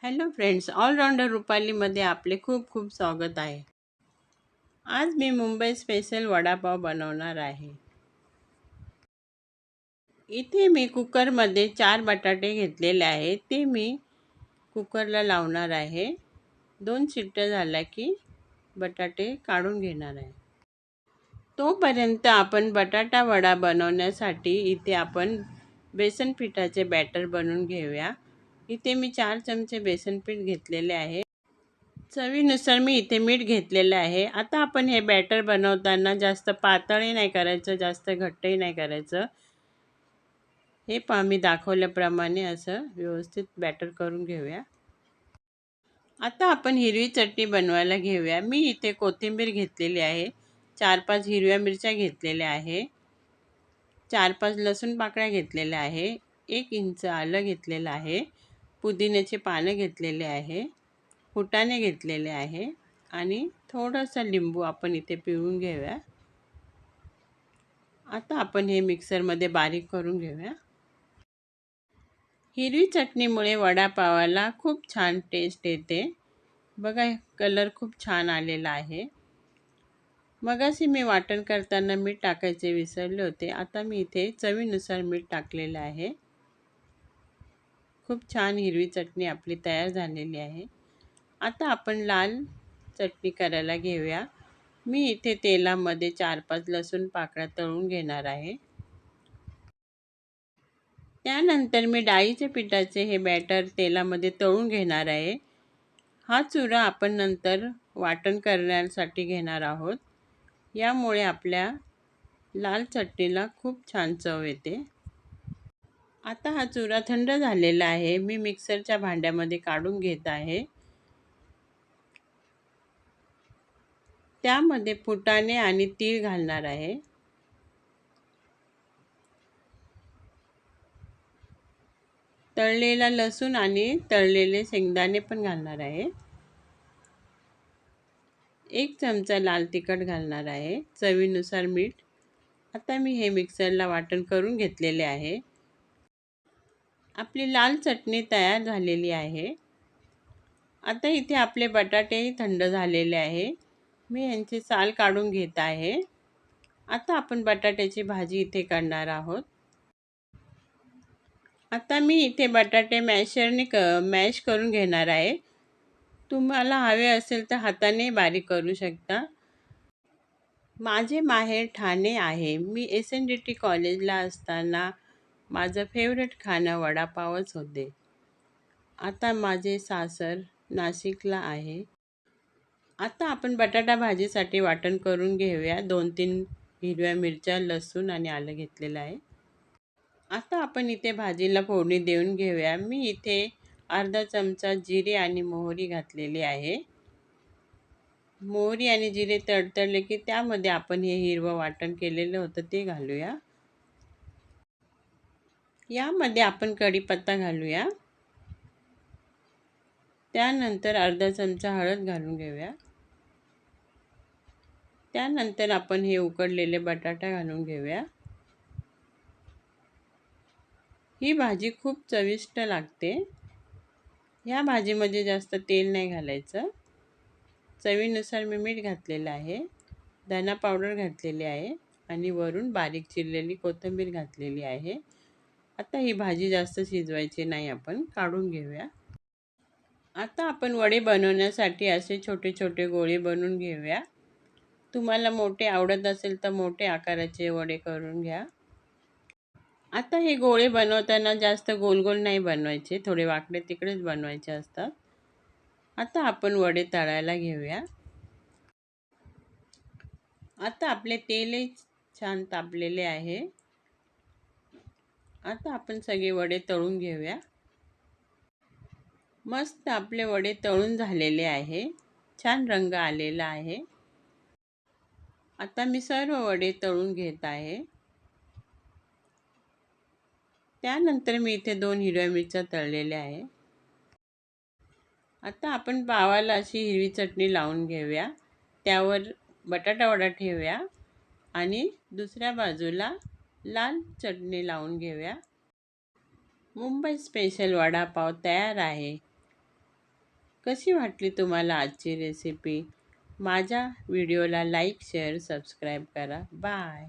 Hello friends, all-rounder रुपालीमध्ये आपले खूप खूप स्वागत आहे. आज मी मुंबई स्पेशल वडापाव बनवणार आहे. इथे मी कुकरमध्ये 4 बटाटे घेतलेले आहे. ते मी कुकरला लावणार आहे. 2 शिट्ट्या झाल्या की बटाटे काढून घेणार आहे. तोपर्यंत आपण बटाटा वडा बनवण्यासाठी इथे आपण बेसन पिठाचे बॅटर बनवून घेऊया. इथे मी 4 चमचे बेसन पीठ घेतलेले आहे. चवीनुसार मी इथे मीठ घेतलेलं आहे. आता आपण हे बॅटर बनवताना जास्त पातळही नाही करायचं, जास्त घट्टही नाही करायचं. हे पहा, मी दाखवल्याप्रमाणे असं व्यवस्थित बॅटर करून घेऊया. आता आपण हिरवी चटणी बनवायला घेऊया. मी इथे कोथिंबीर घेतलेली आहे, 4-5 हिरव्या मिरच्या घेतलेल्या आहे, 4-5 लसूण पाकळ्या घेतलेल्या आहे, 1 इंच आलं घेतलेलं आहे, पुदिन्याचे पानं घेतलेले आहे, फुटाणे घेतलेले आहे आणि थोडासा लिंबू आपण इथे पिळून घेऊया. आता आपण हे मिक्सरमध्ये बारीक करून घेऊया. हिरवी चटणीमुळे वडापावाला खूप छान टेस्ट येते. बघा, कलर खूप छान आलेला आहे. मगाशी मी वाटण करताना मीठ टाकायचे विसरले होते. आता मी इथे चवीनुसार मीठ टाकलेलं आहे. खूप छान हिरवी चटणी आपली तयार झालेली आहे. आता आपण लाल चटणी करायला घेऊया. मी इथे तेलामध्ये 4-5 लसूण पाकळ्या तळून घेणार आहे. त्यानंतर मी डाळीच्या पिठाचे हे बॅटर तेलामध्ये तळून घेणार आहे. हा चुरा आपण नंतर वाटण करण्यासाठी घेणार आहोत. यामुळे आपल्या लाल चटणीला खूप छान चव येते. आता हा चुरा थंड झालेला आहे. मी मिक्सरच्या भांड्यामध्ये काढून घेत आहे. त्यामध्ये फुटाणे आणि तीळ घालणार आहे. तळलेला लसूण आणि तळलेले शेंगदाणे पण घालणार आहे. 1 चमचा लाल तिखट घालणार आहे. चवीनुसार मीठ. आता मी हे मिक्सरला वाटण करून घेतलेले आहे. आपली लाल चटणी तयार झालेली आहे. आता इथे आपले बटाटेही थंड झालेले आहे. मी यांची साल काढून घेत आहे. आता आपण बटाट्याची भाजी इथे करणार आहोत. आता मी इथे बटाटे मॅश करून घेणार आहे. तुम्हाला हवे असेल तर हाताने बारीक करू शकता. माझे माहेर ठाणे आहे. मी SNDT कॉलेजला असताना माझं फेवरेट खाणं वडापावच होते. आता माझे सासर नाशिकला आहे. आता आपण बटाटा भाजीसाठी वाटण करून घेऊया. 2-3 हिरव्या मिरच्या, लसूण आणि आलं घेतलेलं आहे. आता आपण इथे भाजीला फोडणी देऊन घेऊया. मी इथे अर्धा चमचा जिरे आणि मोहरी घातलेली आहे. मोहरी आणि जिरे तडतडले की त्यामध्ये आपण हे हिरवं वाटण केलेलं होतं ते घालूया. यामध्ये आपण कढीपत्ता घालूया. त्यानंतर अर्धा चमचा हळद घालून घेऊया. त्यानंतर आपण हे उकडलेले बटाटा घालून घेऊया. ही भाजी खूप चविष्ट लागते. ह्या भाजीमध्ये जास्त तेल नाही घालायचं. चवीनुसार मी मीठ घातलेलं आहे, धना पावडर घातलेली आहे आणि वरून बारीक चिरलेली कोथिंबीर घातलेली आहे. आता ही भाजी जास्त शिजवायची नाही, आपण काढून घेऊया. आता आपण वडे बनवण्यासाठी असे छोटे छोटे गोळे बनवून घेऊया. तुम्हाला मोठे आवडत असेल तर मोठे आकाराचे वडे करून घ्या. आता हे गोळे बनवताना जास्त गोल गोल नाही बनवायचे, थोडे वाकडे तिकडेच बनवायचे असतात. आता आपण वडे तळायला घेऊया. आता आपले तेलही छान तापलेले आहे. आता आपण सगळे वडे तळून घेऊया. मस्त आपले वडे तळून झालेले आहे. छान रंग आलेला आहे. आता मी सर्व वडे तळून घेत आहे. त्यानंतर मी इथे 2 हिरव्या मिरच्या तळलेल्या आहे. आता आपण पावाला अशी हिरवी चटणी लावून घेऊया. त्यावर बटाटा वडा ठेवूया आणि दुसऱ्या बाजूला लाल चटणी लावून घेऊया. मुंबई स्पेशल वडापाव तयार आहे. कशी वाटली तुम्हाला आजची रेसिपी? माझ्या व्हिडिओला लाईक, शेअर, सबस्क्राईब करा. बाय.